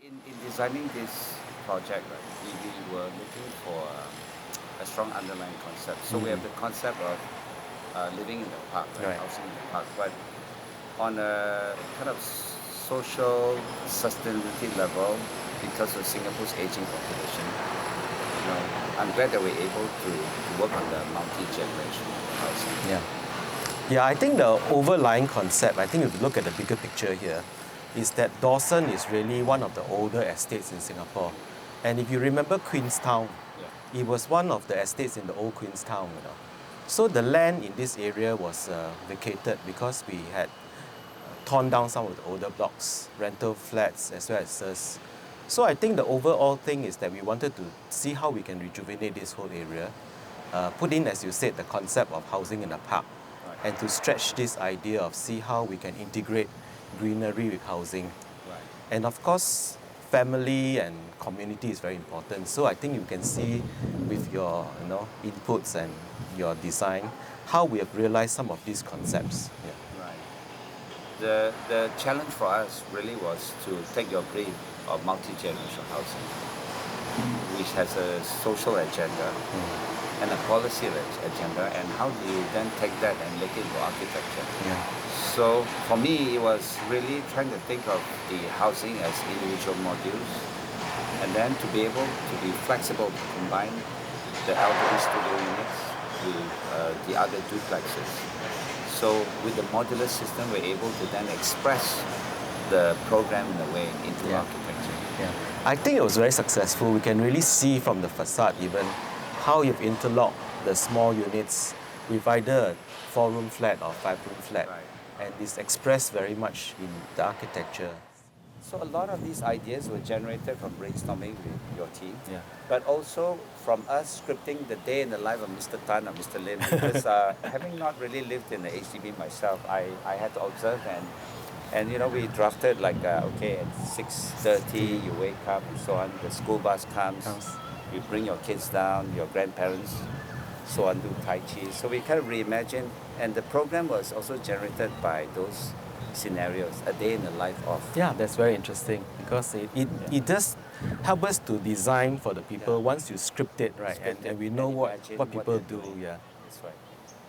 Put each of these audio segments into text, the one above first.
In designing this project, right, we were looking for a strong underlying concept. So we have the concept of living in the park, right, Right. housing in the park, but on a kind of social sustainability level, because of Singapore's aging population, I'm glad that we're able to work on the multi-generational housing. Yeah. Yeah, I think the overlying concept, I think if you look at the bigger picture here, is that Dawson is really one of the older estates in Singapore. And if you remember Queenstown, Yeah. it was one of the estates in the old Queenstown. So the land in this area was vacated because we had torn down some of the older blocks, rental flats as well as this. So I think the overall thing is that we wanted to see how we can rejuvenate this whole area, put in, as you said, the concept of housing in a park, Right. and to stretch this idea of see how we can integrate greenery with housing. Right. And of course, family and community is very important. So I think you can see with your inputs and your design how we have realized some of these concepts. Yeah. Right. The challenge for us really was to take your brief of multi-generational housing, which has a social agenda and a policy agenda, and how do you then take that and make it into architecture? Yeah. So for me, it was really trying to think of the housing as individual modules, and then to be able to be flexible to combine the elderly studio units with the other duplexes. So with the modular system, we're able to then express the program in a way into Yeah. architecture. Yeah. I think it was very successful. We can really see from the facade even how you've interlocked the small units with either a 4-room flat or 5-room flat. Right. And it's expressed very much in the architecture. So a lot of these ideas were generated from brainstorming with your team, Yeah. but also from us scripting the day in the life of Mr. Tan or Mr. Lim, because having not really lived in the HDB myself, I had to observe and we drafted like okay, at 6:30 you wake up and so on, the school bus comes, you bring your kids down, your grandparents, so on, do Tai Chi. So we kind of reimagined, and the program was also generated by those scenarios, a day in the life of. Yeah, that's very interesting because it does help us to design for the people once you script it, right? Script And it we know and what imagine what people they're do. doing. Yeah. That's right.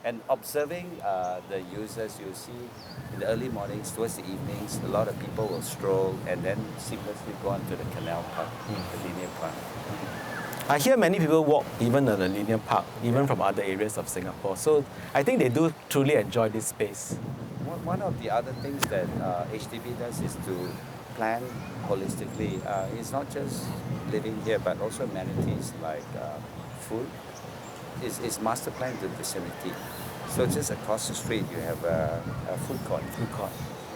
And observing the users, you see in the early mornings, towards the evenings, a lot of people will stroll and then seamlessly go onto the canal park, the linear park. I hear many people walk even in the linear park, even from other areas of Singapore. So I think they do truly enjoy this space. One of the other things that HDB does is to plan holistically. It's not just living here, but also amenities like food. It's master planned the vicinity. So just across the street, you have a food court. Food court.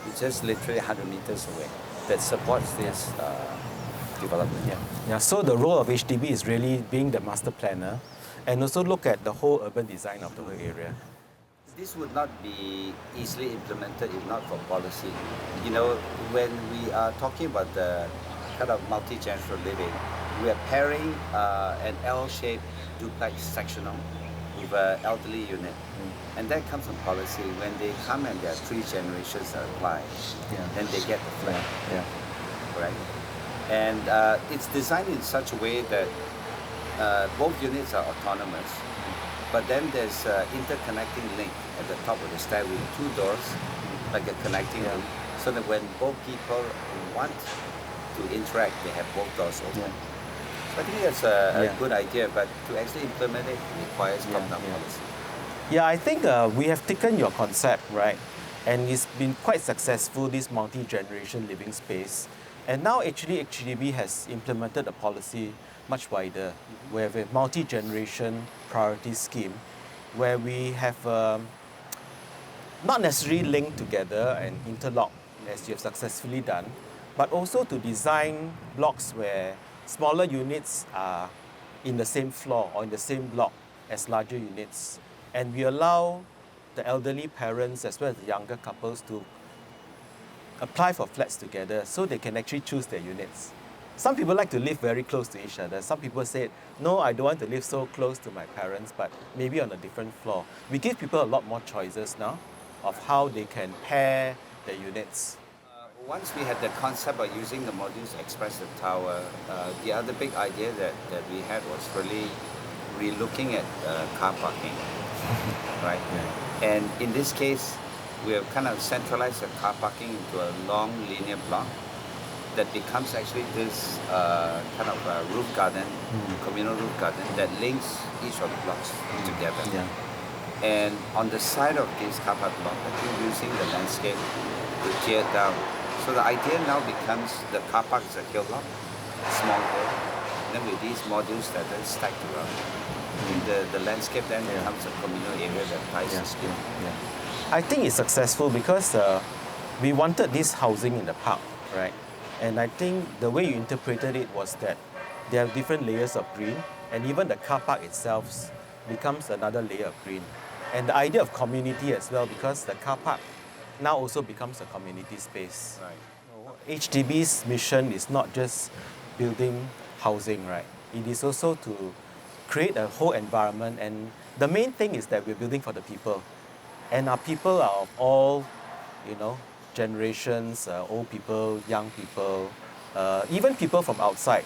It's just literally 100 meters away that supports this development. Yeah. So the role of HDB is really being the master planner and also look at the whole urban design of the whole area. This would not be easily implemented if not for policy. When we are talking about the kind of multi-generational living, we are pairing an L-shaped duplex sectional with an elderly unit. And that comes from policy. When they come and there are 3 generations that apply, then they get the flat. Right? And it's designed in such a way that both units are autonomous, but then there's an interconnecting link at the top of the stair with 2 doors, like a connecting room, so that when both people want to interact, they have both doors open. So I think that's a good idea, but to actually implement it requires top-down policy. Yeah, I think we have taken your concept, right? And it's been quite successful, this multi-generation living space. And now actually HDB has implemented a policy much wider. We have a multi-generation priority scheme where we have not necessarily linked together and interlocked as you have successfully done, but also to design blocks where smaller units are in the same floor or in the same block as larger units. And we allow the elderly parents as well as the younger couples to apply for flats together so they can actually choose their units. Some people like to live very close to each other. Some people say, no, I don't want to live so close to my parents, but maybe on a different floor. We give people a lot more choices now of how they can pair their units. Once we had the concept of using the modules to express the tower, the other big idea that we had was really re-looking at car parking, right? Yeah. And in this case, we have kind of centralized the car parking into a long linear block that becomes actually this kind of roof garden, communal roof garden that links each of the blocks together. Yeah. And on the side of this car park block, I think using the landscape to tear it down. So the idea now becomes the car park is a hill block, a small hill. And then with these modules that are stacked around, the landscape then becomes a communal area that ties the street. Yeah. I think it's successful because we wanted this housing in the park, right? And I think the way you interpreted it was that there are different layers of green, and even the car park itself becomes another layer of green. And the idea of community as well, because the car park now also becomes a community space. Right. HDB's mission is not just building housing, right? It is also to create a whole environment, and the main thing is that we're building for the people. And our people are of all, generations, old people, young people, even people from outside.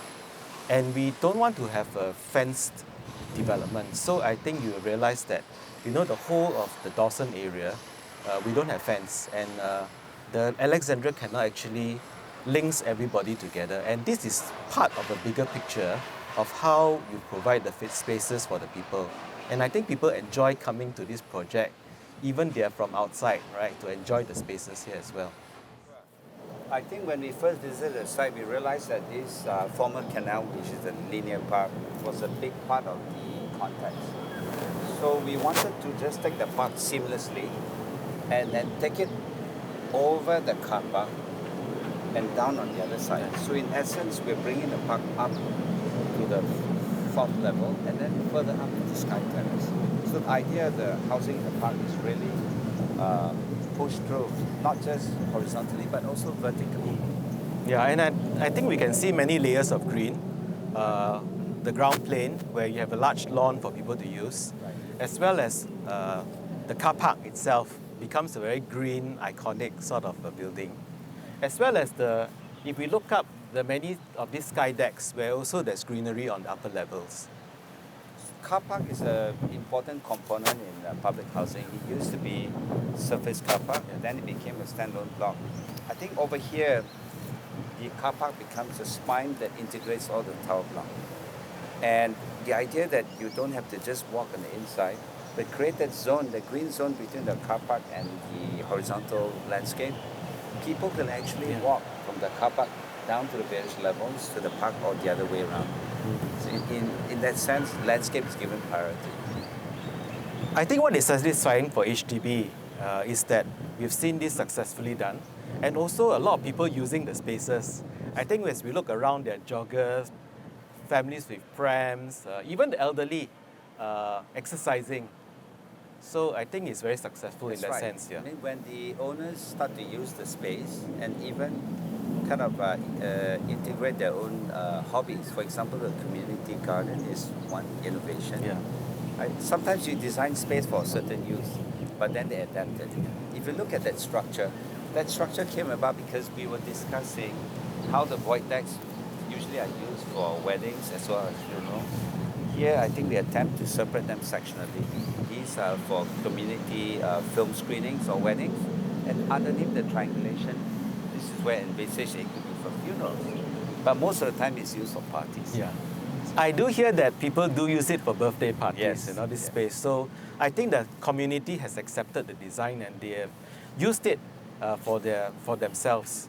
And we don't want to have a fenced development. So I think you realize that, the whole of the Dawson area, we don't have fence. And the Alexandra Canal actually links everybody together. And this is part of a bigger picture of how you provide the fit spaces for the people. And I think people enjoy coming to this project, even they're from outside, right, to enjoy the spaces here as well. I think when we first visited the site, we realized that this former canal, which is a linear park, was a big part of the context. So we wanted to just take the park seamlessly and then take it over the car park and down on the other side. So in essence, we're bringing the park up to the fourth level and then further up to the Skyterrace. So the idea of the housing in the park is really pushed through, not just horizontally, but also vertically. Yeah, and I think we can see many layers of green. The ground plane, where you have a large lawn for people to use, as well as the car park itself becomes a very green, iconic sort of a building. As well as if we look up, the many of these sky decks where also there's greenery on the upper levels. Car park is an important component in public housing. It used to be surface car park, and then it became a standalone block. I think over here, the car park becomes a spine that integrates all the tower block. And the idea that you don't have to just walk on the inside, but create that zone, the green zone between the car park and the horizontal landscape, people can actually walk from the car park down to the various levels to the park or the other way around. So in that sense, landscape is given priority. I think what is satisfying for HDB is that we've seen this successfully done, and also a lot of people using the spaces. I think as we look around, there are joggers, families with prams, even the elderly exercising. So I think it's very successful in that sense. Yeah. I mean, when the owners start to use the space and even kind of integrate their own hobbies. For example, the community garden is one innovation. Yeah. Sometimes you design space for a certain use, but then they adapt it. If you look at that structure came about because we were discussing how the void decks usually are used for weddings as well as funeral. Here, I think we attempt to separate them sectionally. These are for community film screenings or weddings, and underneath the triangulation, this is where envisaged it could be for funerals. But most of the time it's used for parties. Yeah. I do hear that people do use it for birthday parties, this space. So I think the community has accepted the design and they have used it for themselves.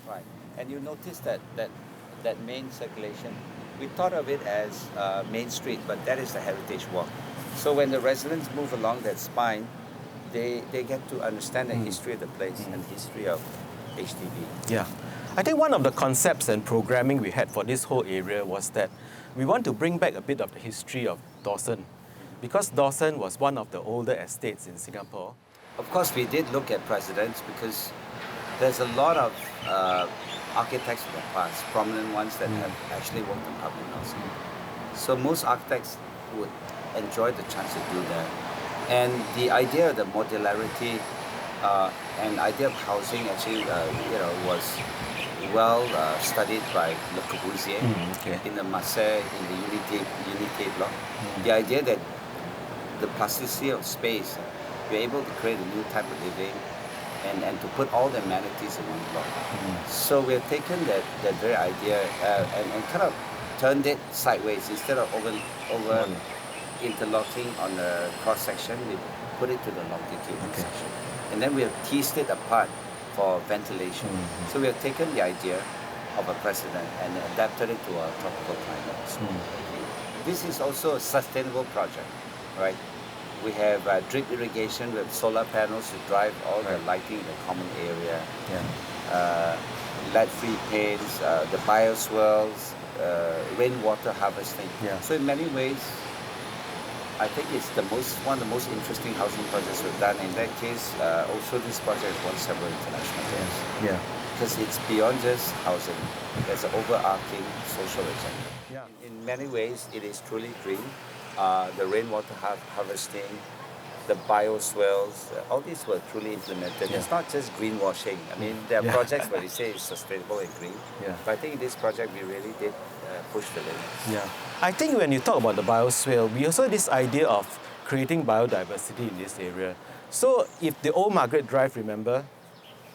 Right. And you notice that main circulation, we thought of it as Main Street, but that is the heritage walk. So when the residents move along that spine, they get to understand the history of the place and history of HDB. Yeah. I think one of the concepts and programming we had for this whole area was that we want to bring back a bit of the history of Dawson, because Dawson was one of the older estates in Singapore. Of course, we did look at precedents because there's a lot of architects in the past, prominent ones that have actually worked in public housing. So most architects would enjoy the chance to do that. And the idea of the modularity and idea of housing actually, was well studied by Le Corbusier Okay. in the Marseille, in the Unité block. The idea that the plasticity of space, you're able to create a new type of living and to put all the amenities in one block. So we have taken that very idea and kind of turned it sideways. Instead of over interlocking on the cross section, we put it to the longitudinal section. And then we have teased it apart for ventilation. So we have taken the idea of a precedent and adapted it to a tropical climate. So this is also a sustainable project, right? We have drip irrigation with solar panels to drive all the lighting in the common area. LED-free paints, the bioswales, rainwater harvesting. So in many ways, I think it's one of the most interesting housing projects we've done. In that case, also this project won several international awards. Because it's beyond just housing. There's an overarching social agenda. In many ways, it is truly green. The rainwater harvesting, the bioswales, all these were truly implemented. It's not just greenwashing. I mean, there are projects where we say it's sustainable and green. But I think in this project, we really did push the limits. I think when you talk about the bioswale, we also have this idea of creating biodiversity in this area. So if the old Margaret Drive, remember,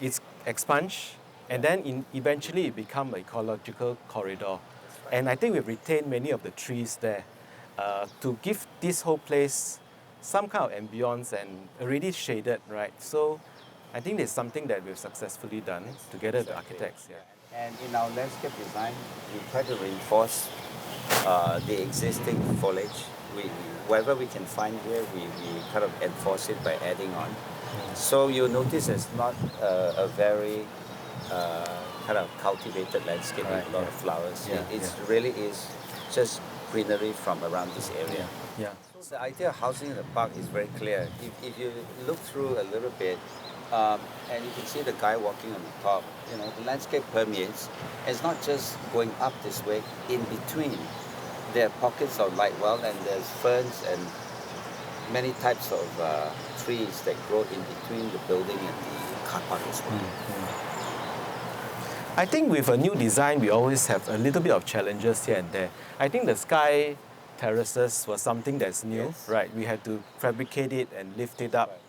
it's expunged, and then eventually it become an ecological corridor. And I think we've retained many of the trees there to give this whole place some kind of ambience and already shaded, right? So I think there's something that we've successfully done together with the architects. And in our landscape design, we try to reinforce the existing foliage. Wherever we can find here, we kind of enforce it by adding on. So you'll notice it's not a very kind of cultivated landscape with a lot of flowers. It really is just greenery from around this area. So the idea of housing in the park is very clear. If you look through a little bit, and you can see the guy walking on the top, the landscape permeates. It's not just going up this way. In between, there are pockets of light well, and there's ferns and many types of trees that grow in between the building and the car park as well. I think with a new design, we always have a little bit of challenges here and there. I think the sky terraces was something that's new, right? We had to fabricate it and lift it up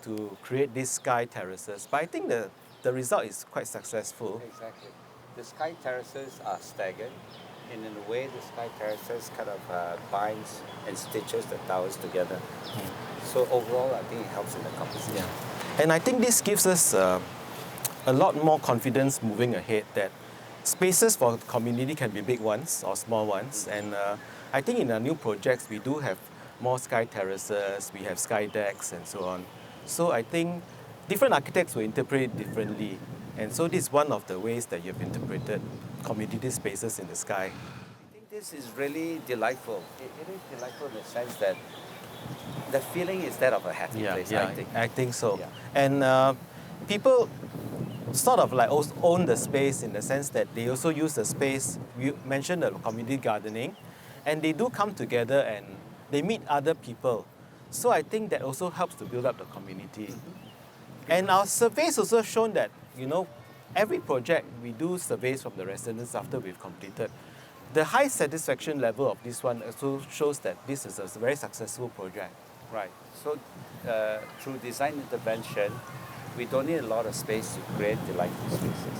to create these sky terraces. But I think the result is quite successful. Exactly. The sky terraces are staggered, and in a way, the sky terraces kind of binds and stitches the towers together. So overall, I think it helps in the composition. And I think this gives us a lot more confidence moving ahead that spaces for community can be big ones or small ones. And I think in our new projects, we do have more sky terraces, we have sky decks and so on. So I think different architects will interpret it differently. And so this is one of the ways that you've interpreted community spaces in the sky. I think this is really delightful. It is delightful in the sense that the feeling is that of a happy place, I think so. And people sort of like own the space in the sense that they also use the space. You mentioned the community gardening, and they do come together and they meet other people. So I think that also helps to build up the community. And our surveys also shown that, every project we do surveys from the residents after we've completed. The high satisfaction level of this one also shows that this is a very successful project. Right. So through design intervention, we don't need a lot of space to create delightful spaces.